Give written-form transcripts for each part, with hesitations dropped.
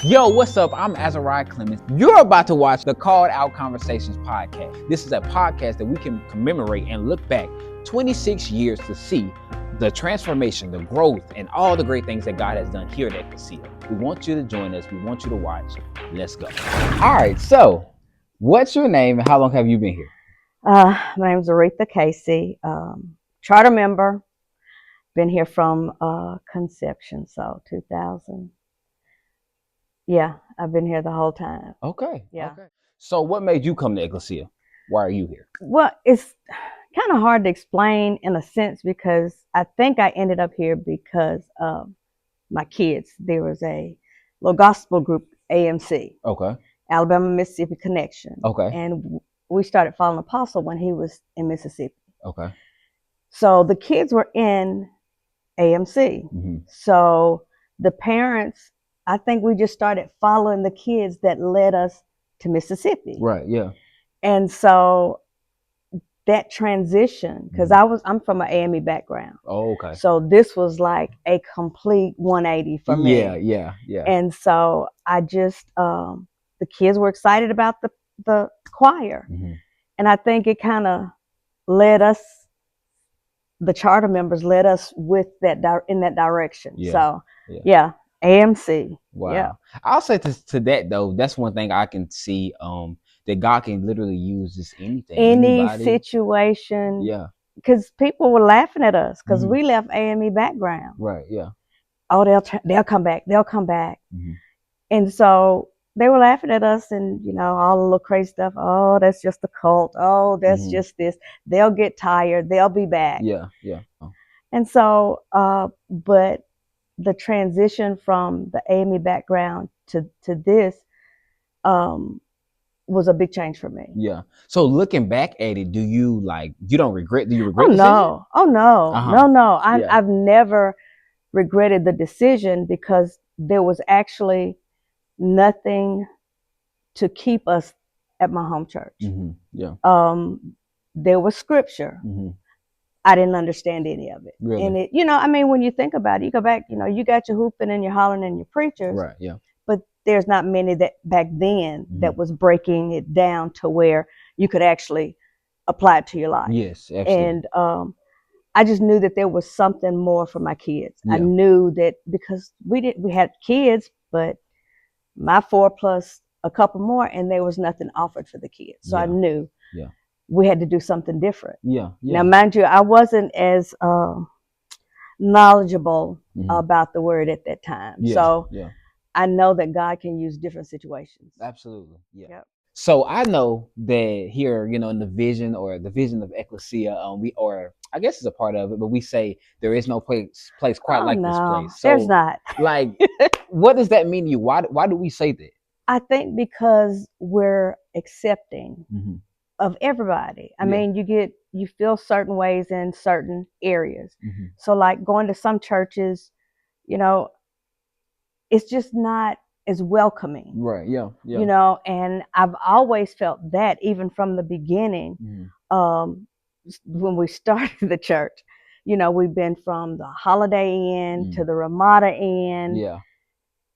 Yo, what's up? I'm Azariah Clemens. You're about to watch the Called Out Conversations podcast. This is a podcast that we can commemorate and look back 26 years to see the transformation, the growth, and all the great things that God has done here at Ecclesia. We want you to join us. We want you to watch. Let's go. All right, so what's your name and how long have you been here? My name is Aretha Casey, charter member. Been here from conception, so 2000. Yeah, I've been here the whole time. Okay. Yeah. Okay. So what made you come to Ecclesia? Why are you here? Well, it's kind of hard to explain in a sense because I think I ended up here because of my kids. There was a little gospel group, AMC, Okay. Alabama Mississippi Connection. Okay. And we started following Apostle when he was in Mississippi. Okay. So the kids were in AMC. Mm-hmm. So the parents, I think we just started following the kids that led us to Mississippi. Right. Yeah. And so that transition, because I'm from an AME background. Oh, okay. So this was like a complete 180 for me. Yeah. And so I just, the kids were excited about the choir. Mm-hmm. And I think it kind of led us, the charter members led us with that in that direction. Yeah. So yeah, AMC. Wow. Yeah. I'll say to that though, that's one thing I can see that God can literally use just anything. Any situation. Yeah. Because people were laughing at us because Mhm. we left AME background. Right. Yeah. Oh, they'll come back. They'll come back. Mhm. And so they were laughing at us and, you know, all the little crazy stuff. Oh, that's just a cult. Oh, that's Mhm. just this. They'll get tired. They'll be back. Yeah. Yeah. Oh. And so, but the transition from the AME background to this was a big change for me. Yeah. So looking back at it, do you regret? Do you regret? Oh the no! Oh no! Uh-huh. No! Yeah. I've never regretted the decision because there was actually nothing to keep us at my home church. Mm-hmm. Yeah. There was scripture. Mm-hmm. I didn't understand any of it. Really? And it, you know, I mean, when you think about it, you go back, you know, you got your hooping and your hollering and your preachers. Right. Yeah. But there's not many that back then Mhm. that was breaking it down to where you could actually apply it to your life. Yes. Absolutely. And I just knew that there was something more for my kids. Yeah. I knew that because we had kids, but my 4 plus a couple more, and there was nothing offered for the kids. So I knew we had to do something different. Yeah. Now, mind you, I wasn't as knowledgeable about the word at that time. Yeah. So yeah. I know that God can use different situations. Absolutely. Yeah. Yep. So I know that here, you know, in the vision of Ecclesia, I guess it's a part of it, but we say there is no place quite like this place. So there's not. Like, what does that mean to you? Why do we say that? I think because we're accepting Mm-hmm. of everybody. I mean, you feel certain ways in certain areas. Mm-hmm. So like going to some churches, you know, it's just not as welcoming. Right. Yeah. Yeah. You know, and I've always felt that even from the beginning. Mm-hmm. When we started the church, you know, we've been from the Holiday Inn to the Ramada Inn. Yeah.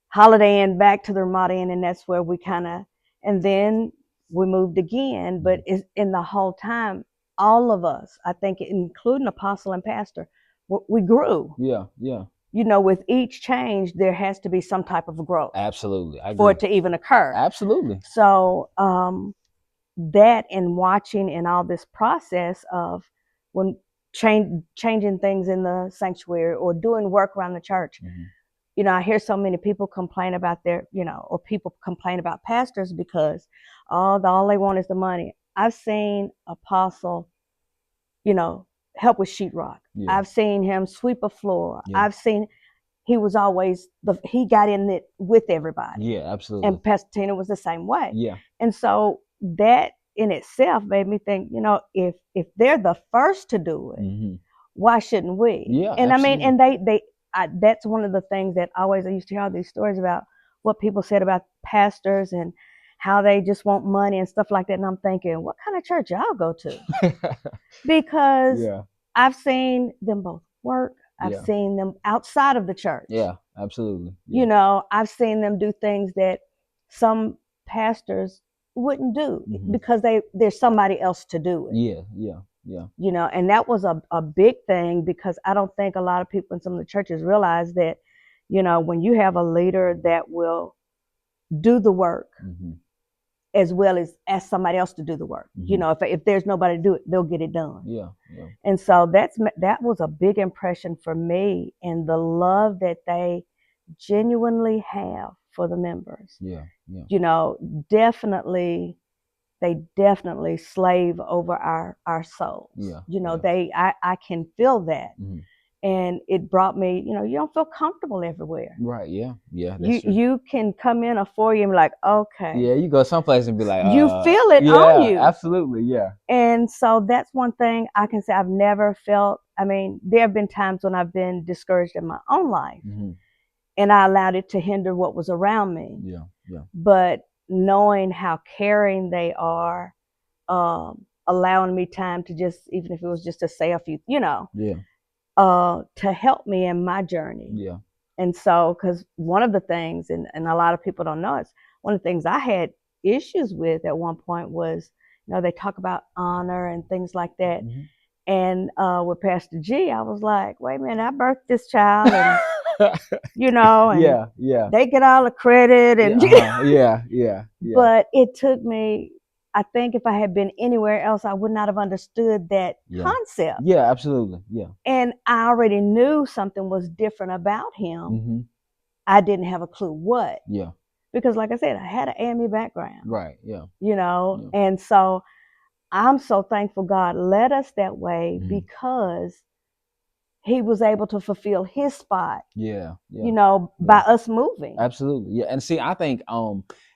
Holiday Inn back to the Ramada Inn, and that's where we kind of, and then we moved again. But it's, in the whole time, all of us, I think, including apostle and pastor, we grew. Yeah. Yeah. You know, with each change, there has to be some type of growth. Absolutely. I agree. For it to even occur. Absolutely. So that and watching in all this process of when changing things in the sanctuary or doing work around the church. Mm-hmm. You know, I hear so many people complain about their, you know, or people complain about pastors because all they want is the money. I've seen apostle, you know, help with sheetrock. Yeah. I've seen him sweep a floor. Yeah. I've seen he was always he got in it with everybody. Yeah, absolutely. And Pastor Tina was the same way. Yeah. And so that in itself made me think, you know, if they're the first to do it, why shouldn't we? Yeah. And absolutely. I mean, and that's one of the things that I used to hear all these stories about what people said about pastors and how they just want money and stuff like that. And I'm thinking, what kind of church y'all go to? Because I've seen them both work. I've seen them outside of the church. Yeah. absolutely. You know, I've seen them do things that some pastors wouldn't do Mhm. because there's somebody else to do it. Yeah, yeah, yeah. You know, and that was a big thing because I don't think a lot of people in some of the churches realize that, you know, when you have a leader that will do the work Mhm. as well as ask somebody else to do the work. You Mhm. know, if there's nobody to do it, they'll get it done. Yeah, yeah. And so that was a big impression for me, and the love that they genuinely have for the members. Yeah, yeah. You know, they definitely slave over our souls. Yeah, You know, yeah. I can feel that. Mhm. And it brought me, you know, you don't feel comfortable everywhere. Right, yeah, yeah, that's You true. you can come in a foyer and be like, okay. Yeah, you go someplace and be like, You feel it on yeah, you. absolutely, yeah. And so that's one thing I can say I've never felt. I mean, there have been times when I've been discouraged in my own life Mhm. and I allowed it to hinder what was around me. Yeah, yeah. But knowing how caring they are, allowing me time to just, even if it was just to say a few, you know, Yeah, to help me in my journey. yeah. And so, because one of the things, and a lot of people don't know, it's one of the things I had issues with at one point was, you know, they talk about honor and things like that. Mhm. And with Pastor G, I was like, wait a minute, I birthed this child, and you know, and Yeah, yeah. they get all the credit, Yeah, and yeah, yeah, yeah. but it took me. I think if I had been anywhere else, I would not have understood that Yeah. concept. Yeah, absolutely. Yeah. And I already knew something was different about him. Mhm. I didn't have a clue what. Yeah. Because like I said, I had an AME background, Right. Yeah. you know, Yeah. and so I'm so thankful God led us that way Mhm. because he was able to fulfill his spot, Yeah. Yeah. you know, Yeah. by us moving. Absolutely. Yeah. And see, I think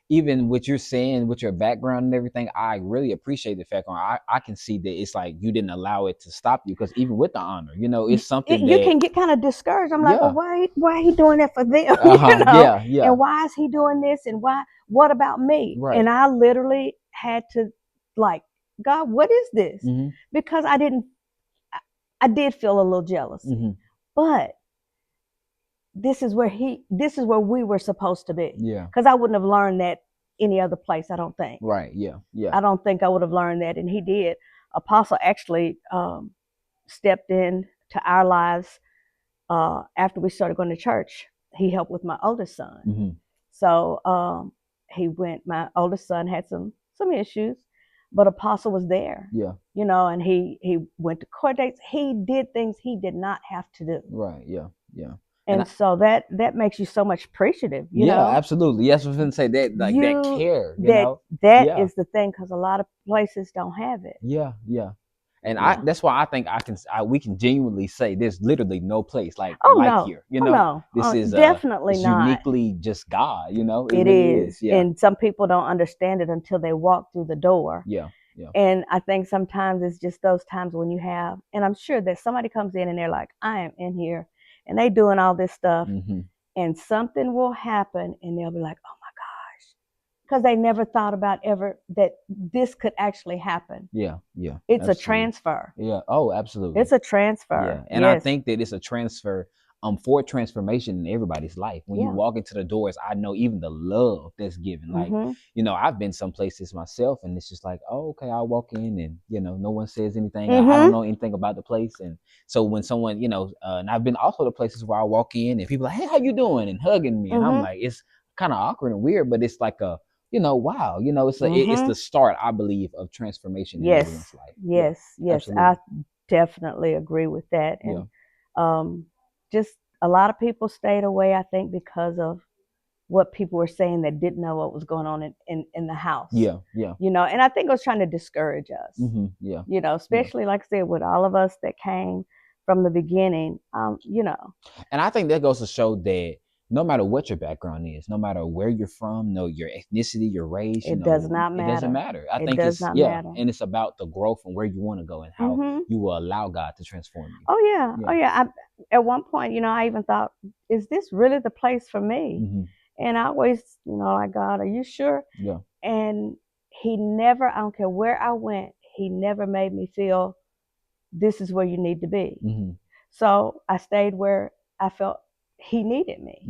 even what you're saying with your background and everything, I really appreciate the fact I can see that it's like you didn't allow it to stop you because even with the honor, you know, it's something You that can get kind of discouraged. I'm like, well, yeah. why he doing that for them? You Uh-huh. know, Yeah, yeah. and why is he doing this? And what about me? Right. And I literally had to like, God, what is this? Mm-hmm. Because I did feel a little jealousy, Mm-hmm. but this is where we were supposed to be. Yeah. Because I wouldn't have learned that any other place, I don't think. Right. Yeah. Yeah. I don't think I would have learned that. And he did. Apostle actually stepped in to our lives after we started going to church. He helped with my oldest son. Mm-hmm. So my oldest son had some issues, but Apostle was there. Yeah. You know, and he went to court dates. He did things he did not have to do. Right. Yeah. Yeah. And so that makes you so much appreciative, you yeah, know. absolutely. Yes, I was gonna say that, like that care, you know. That Yeah, is the thing, because a lot of places don't have it. yeah, yeah. And Yeah. that's why I think we can genuinely say there's literally no place like Oh no. here. You Oh know, no. this is Definitely it's not. uniquely just God. You know, it It really is. is. Yeah, And some people don't understand it until they walk through the door. yeah, yeah. And I think sometimes it's just those times when you have, and I'm sure that somebody comes in and they're like, I am in here, and they doing all this stuff, Mm-hmm. and something will happen, and they'll be like, oh my gosh, because they never thought about ever that this could actually happen. Yeah, yeah. It's Absolutely. a transfer. Yeah. Oh, absolutely. It's a transfer. Yeah, and yes. I think that it's a transfer for transformation in everybody's life. When you Yeah. walk into the doors, I know even the love that's given. Like, you know, I've been some places myself, and it's just like, oh, okay, I'll walk in, and you know, no one says anything. I don't know anything about the place, and so when someone, you know, and I've been also to places where I walk in, and people are like, hey, how you doing, and hugging me, and I'm like, it's kind of awkward and weird, but it's like a, you know, wow, you know, it's the start, I believe, of transformation in everyone's life. Yes, yeah, yes, I definitely agree with that. And just a lot of people stayed away, I think, because of what people were saying that didn't know what was going on in the house. Yeah, yeah. You know, and I think it was trying to discourage us. Yeah. You know, especially like I said, with all of us that came from the beginning, you know. And I think that goes to show that no matter what your background is, no matter where you're from, no your ethnicity, your race, you It know, does not it doesn't matter. matter. I It think does it's not matter. and it's about the growth and where you want to go and how you will allow God to transform you. Oh yeah, oh yeah. At one point, you know, I even thought, is this really the place for me? And I always, you know, like, God, are you sure? Yeah. And he never, I don't care where I went, he never made me feel this is where you need to be. So I stayed where I felt he needed me,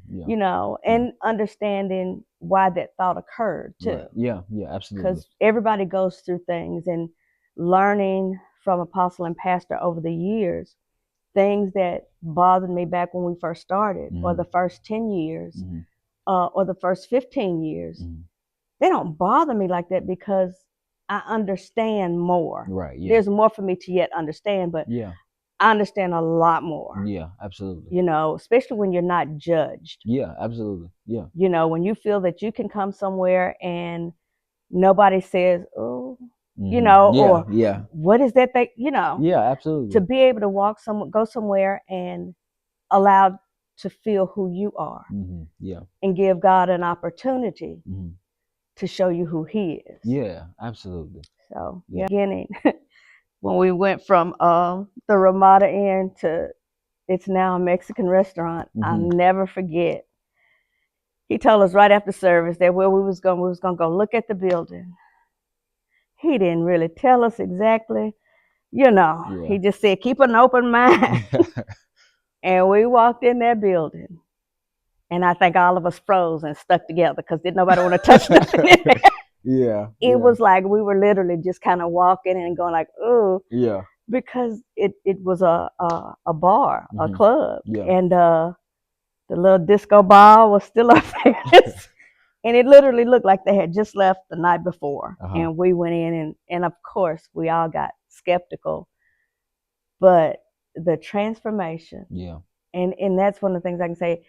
Yeah. you know, and understanding why that thought occurred too. Right. Yeah. Yeah. Absolutely. Because everybody goes through things, and learning from apostle and pastor over the years, things that bothered me back when we first started, or the first 10 years, or the first 15 years, they don't bother me like that because I understand more. Right. Yeah. There's more for me to yet understand, but Yeah. I understand a lot more. Yeah. Absolutely. You know, especially when you're not judged. Yeah. Absolutely. Yeah. You know, when you feel that you can come somewhere and nobody says, "Oh," you know, Yeah. or Yeah. "What is that?" They, you know, Yeah. Absolutely. to be able to go somewhere and allowed to feel who you are, Yeah. and give God an opportunity to show you who He is. Yeah. Absolutely. So, Yeah. beginning when we went from the Ramada Inn to it's now a Mexican restaurant, I'll never forget. He told us right after service that where we was going to go look at the building. He didn't really tell us exactly, you know. Yeah. He just said, keep an open mind. And we walked in that building. And I think all of us froze and stuck together because didn't nobody want to touch nothing in there. Yeah. It was like we were literally just kind of walking and going like, oh. Yeah. Because it was a bar, a club. Yeah. And the little disco ball was still up there. And it literally looked like they had just left the night before. And we went in, and of course, we all got skeptical. But the transformation. Yeah. And that's one of the things I can say.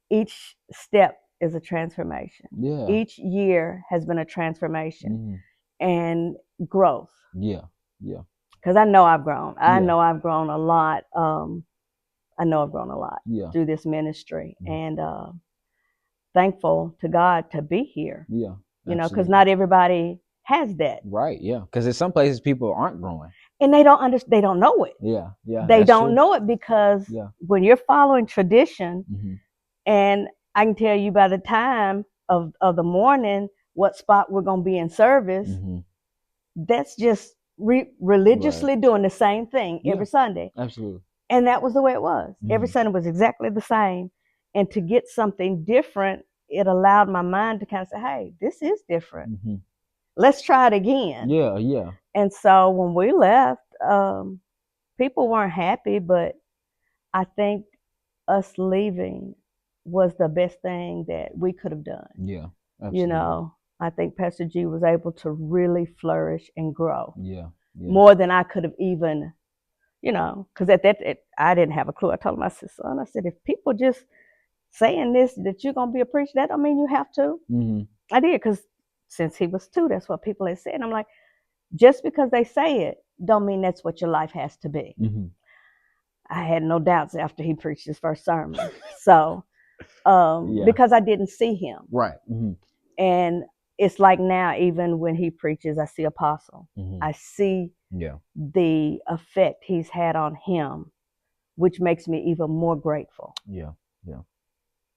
Each step is a transformation. Yeah. Each year has been a transformation and growth. Yeah. Yeah. Because I know I've grown. I know I've grown a lot. I know I've grown a lot through this ministry. And thankful to God to be here. Yeah. You know, because not everybody has that. Right. Yeah. Because in some places people aren't growing. And they don't understand. They don't know it. Yeah. Yeah. They don't know it because when you're following tradition, and I can tell you by the time of the morning what spot we're going to be in service, that's just religiously doing the same thing every Sunday. Absolutely. And that was the way it was. Every Sunday was exactly the same. And to get something different, it allowed my mind to kind of say, hey, this is different. Let's try it again. Yeah, yeah. And so when we left, people weren't happy, but I think us leaving was the best thing that we could have done. Yeah, absolutely. You know, I think Pastor G was able to really flourish and grow. Yeah. More than I could have even, you know, because I didn't have a clue. I told him, I said, son, I said, if people just saying this, that you're going to be a preacher, that don't mean you have to. I did, because since he was 2, that's what people had said. And I'm like, just because they say it, don't mean that's what your life has to be. I had no doubts after he preached his first sermon. So, because I didn't see him. Right. And it's like now, even when he preaches, I see Apostle. I see the effect he's had on him, which makes me even more grateful. Yeah, yeah.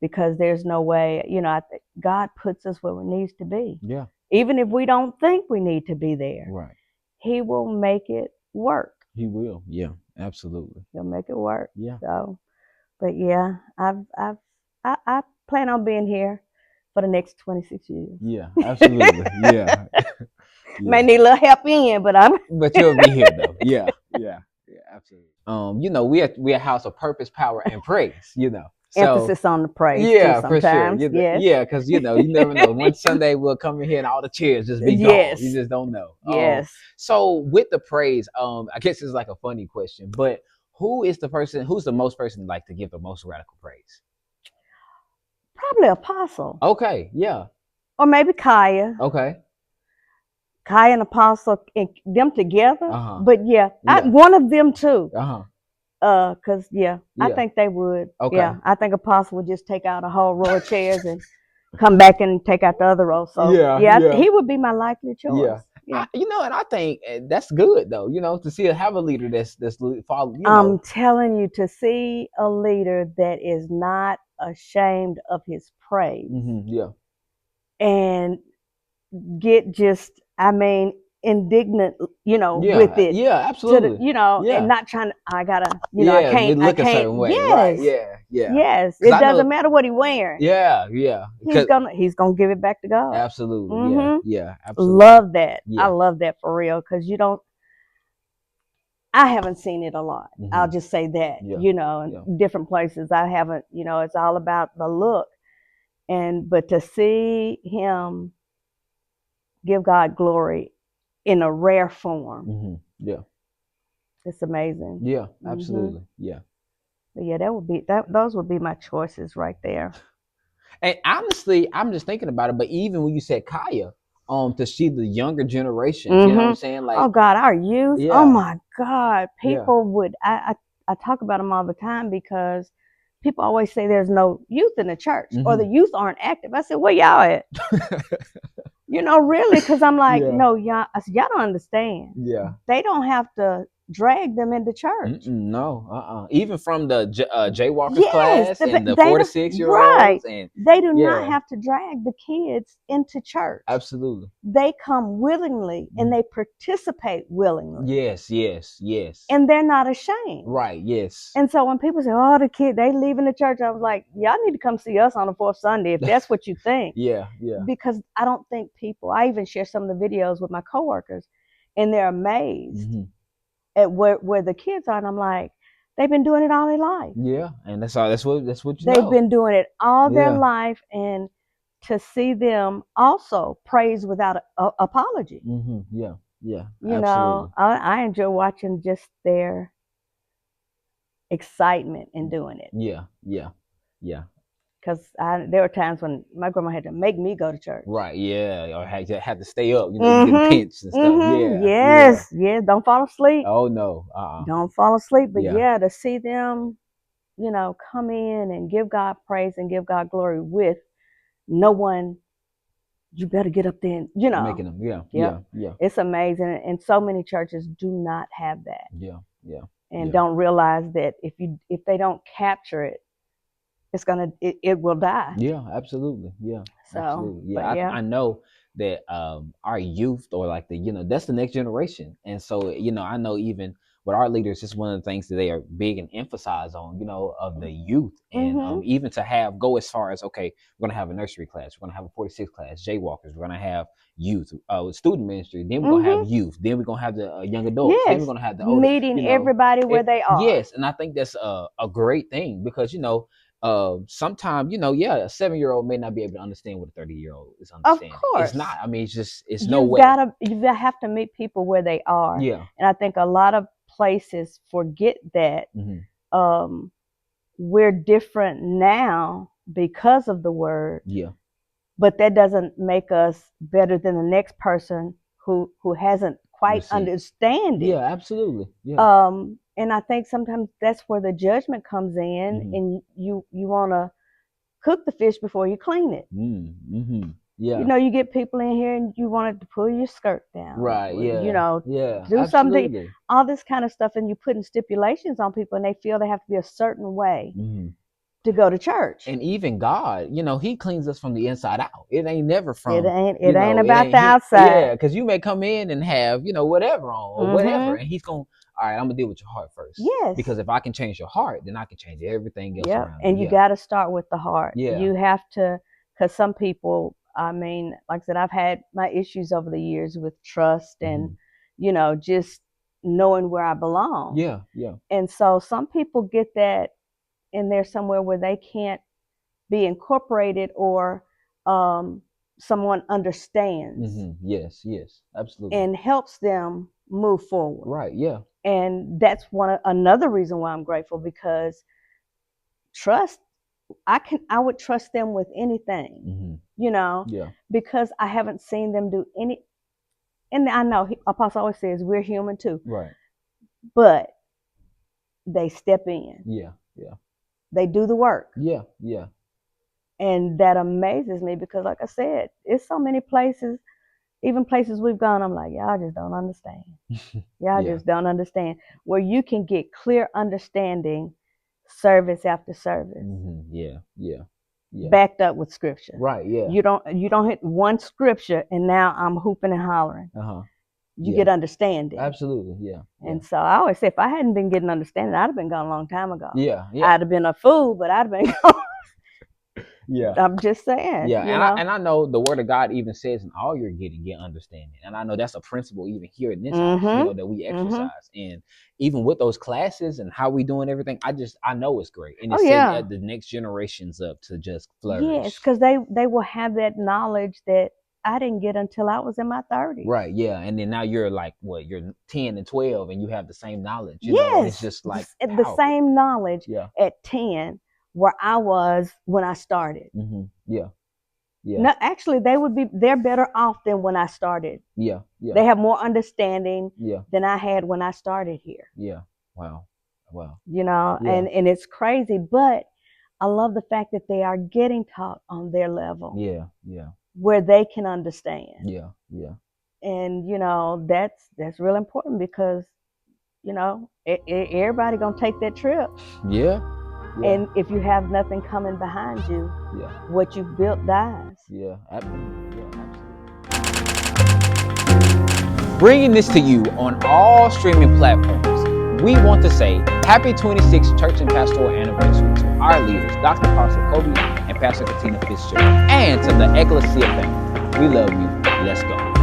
Because there's no way, you know, God puts us where we need to be. Yeah. Even if we don't think we need to be there. Right. He will make it work. He will. Yeah, absolutely. He'll make it work. Yeah. So, but yeah, I plan on being here for the next 26 years. Yeah, absolutely. Yeah. May need a little help in, but But you'll be here though. Yeah, yeah, yeah, absolutely. You know, we a house of purpose, power, and praise. You know, so, emphasis on the praise. Yeah, too, for sure. Yeah, because you know, you never know. One Sunday we'll come in here and all the chairs just be gone. You just don't know. Yes. So with the praise, I guess it's like a funny question, but who's the most person like to give the most radical praise? Probably Apostle. Okay, yeah. Or maybe Kaya. Okay. Kaya and Apostle, and them together. But one of them too. Because I think they would. Okay. Yeah, I think Apostle would just take out a whole row of chairs and come back and take out the other row. So he would be my likely choice. Yeah. You know, and I think that's good though. You know, to have a leader that's follow. You know. I'm telling you, to see a leader that is not ashamed of his praise. Yeah. And get just, I mean, indignant, Yeah, with it yeah, to the, absolutely. and Yeah, not trying to, I gotta, yeah, I look a can't. certain way. Right, Yes, yeah, yeah. yes. Because It I know, doesn't matter what he's wearing. yeah, yeah. Because He's gonna give it back to God. absolutely, yeah, Hmm. yeah, absolutely. Love that. I Yeah. love that for real, because I haven't seen it a lot. I'll Hmm. just say that, Yeah, yeah. in different places. I haven't, it's all about the look. But to see him give God glory in a rare form, Yeah, it's amazing. yeah, Hmm. absolutely. Yeah. But yeah, those would be my choices right there. And honestly, I'm just thinking about it. But even when you said Kaya, to see the younger generation, you know what I'm saying? Oh Like, God, our youth. Oh yeah, my God, yeah. people would. I talk about them all the time because people always say there's no youth in the church or the Hmm. youth aren't active. I said, where y'all at? Really, because I'm like, Yeah, no, y'all. I said, y'all don't understand. yeah. They don't have to drag them into church. Mm-mm, no, Even from the Jaywalkers Yes, class and the they 4 to 6 year right. olds, and They do not yeah, have to drag the kids into church. absolutely. They come willingly and Mhm. they participate willingly, Yes, yes, yes. and they're not ashamed. Right, yes. And so when people say, "Oh, the kid, they leaving the church," I was like, "Y'all need to come see us on the fourth Sunday if that's what you think." Yeah, yeah. Because I don't think people. I even share some of the videos with my coworkers, and they're amazed Hmm. at where the kids are, and I'm like, they've been doing it all their life. Yeah, and that's all. That's what you They've know. been doing it all their Yeah. life, and to see them also praise without apology. Yeah, yeah. Absolutely. I enjoy watching just their excitement in doing it. Yeah, yeah, yeah. Because there were times when my grandma had to make me go to church. Right. Yeah. Or had to stay up. You getting pinched and stuff. Yeah, yeah. Yes, yes. Don't fall asleep. Oh no. Don't fall asleep. But Yeah. yeah, to see them, come in and give God praise and give God glory with no one. You better get up there. Making them. Yeah, Yep. yeah, yeah, It's amazing. And so many churches do not have that yeah, yeah, and yeah. don't realize that if they don't capture it, it will die. Yeah, absolutely. Yeah, So, absolutely. but Yeah, yeah. I know that our youth, or like that's the next generation. And so, I know even with our leaders, it's one of the things that they are big and emphasize on, of the youth. And Mhm. even to go as far as, okay, we're gonna have a nursery class, we're gonna have a 46 class, jaywalkers, we're gonna have youth, student ministry, then we're gonna have Mhm. youth, then we're gonna have the young adults, then we're Yes. gonna have the older, Meeting everybody where they are. yes. And I think that's a great thing, because sometimes, yeah, a 7-year-old may not be able to understand what a 30-year-old is Of understanding. It's course. not. I mean, it's no way. You have to meet people where they are. Yeah. And I think a lot of places forget that Hmm. um we're different now because of the word, Yeah. but that doesn't make us better than the next person who hasn't quite Receive. understand it. Yeah, absolutely. Yeah. And I think sometimes that's where the judgment comes in, Hmm. and you want to cook the fish before you clean it. Mm-hmm. Yeah. You get people in here and you want to pull your skirt down, Right. Yeah. Yeah. do something, Absolutely. all this kind of stuff, and you putting stipulations on people, and they feel they have to be a certain way Hmm. to go to church. And even God, He cleans us from the inside out. It ain't never It from, ain't it ain't it about ain't the yeah, outside. because you may come in and have, whatever on or whatever, Mhm. and He's gonna, all right, I'm gonna deal with your heart first, Yes. because if I can change your heart, then I can change everything else Yep. around And you. you Yeah, got to start with the heart. yeah. You have to, because some people, I mean, like I said, I've had my issues over the years with trust and, just knowing where I belong. Yeah, yeah. And so some people get that in there somewhere where they can't be incorporated, or someone understands Yes, yes, absolutely. and helps them move forward. Right, yeah. And that's another reason why I'm grateful, because trust, I would trust them with anything, Yeah, because I haven't seen them do any. And I know Apostle always says we're human too, right. but they step in, Yeah, yeah, they do the work. yeah, yeah. And that amazes me, because like I said, it's so many places, even places we've gone, I'm like, y'all just don't understand. Y'all Yeah. just don't understand, where you can get clear understanding service after service, Yeah, yeah, yeah. backed up with scripture. Right, yeah. You don't hit one scripture and now I'm hooping and hollering. Uh-huh. you Yeah. get understanding. Absolutely. Yeah. And so I always say, if I hadn't been getting understanding, I'd have been gone a long time ago. Yeah. Yeah. I'd have been a fool, but I'd have been gone. Yeah. I'm just saying. Yeah, you and know? I know the word of God even says in all you're getting, get understanding. And I know that's a principle even here in this house, you know, that we exercise. And even with those classes and how we doing everything, I know it's great. And Oh, it's yeah. setting the next generations up to just Yes, flourish. because they will have that knowledge that I didn't get until I was in my 30s. Right, yeah. And then now you're like, what, you're 10 and 12 and you have the same knowledge, you know, and it's Yes, just like the powerful. same knowledge Yeah. at 10 where I was when I started. Yeah. Yeah. No, actually, they're better off than when I started. Yeah. Yeah. They have more understanding Yeah. than I had when I started here. Yeah. Wow. Wow. You know, Yeah. and it's crazy, but I love the fact that they are getting taught on their level. Yeah. Yeah. Where they can understand. Yeah. Yeah. And you know, that's real important because, you know, everybody gonna take that trip. Yeah. Yeah. And if you have nothing coming behind you, Yeah. what you've built dies. Yeah, absolutely. Bringing this to you on all streaming platforms, we want to say happy 26th Church and Pastoral Anniversary to our leaders, Dr. Pastor Kobe and Pastor Katina Fitzgerald, and to the Ecclesia family. We love you. Let's go.